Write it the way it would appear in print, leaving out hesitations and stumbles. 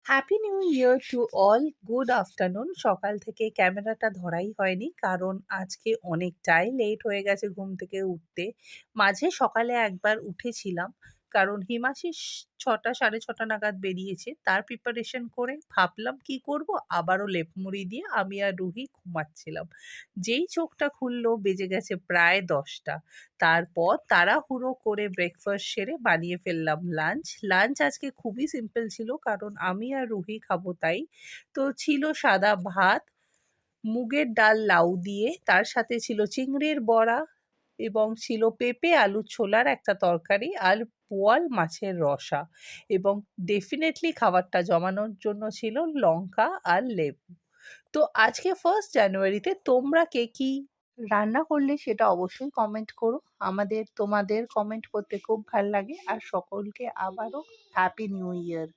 Happy new year to all. Good afternoon. সকাল থেকে ক্যামেরাটা ধরাই হয়নি কারণ আজকে অনেকটাই লেট হয়ে গেছে ঘুম থেকে উঠতে। মাঝে সকালে একবার উঠেছিলাম কারণ হিমাশিস ৬টা ৬:৩০ নাগাদ বেরিয়েছে। তার প্রিপারেশন করে ভাবলাম কি করব? আবারও লেপ মুড়ি দিয়ে আমি আর রুহি ঘুমাচ্ছিলাম। যেই চোখটা খুললো বেজে গেছে প্রায় ১০টা। তারপর তাড়াহুড়ো করে ব্রেকফাস্ট সেরে বানিয়ে ফেললাম লাঞ্চ। লাঞ্চ আজকে খুবই সিম্পল ছিল কারণ আমি আর রুহি খাবো তাই। তো ছিল সাদা ভাত, মুগের ডাল লাউ দিয়ে, তার সাথে ছিল চিংড়ির বড়া এবং ছিল পেঁপে আলু ছোলার একটা তরকারি আর বোয়াল মাছের রসা। এবং ডেফিনেটলি খাবারটা জমানোর জন্য ছিল লঙ্কা আর লেবু। তো আজকে 1st জানুয়ারিতে তোমরা কে কি রান্না করলে সেটা অবশ্যই কমেন্ট করো। তোমাদের কমেন্ট করতে খুব ভাল লাগে। আর সকলকে আবারও হ্যাপি নিউ ইয়ার।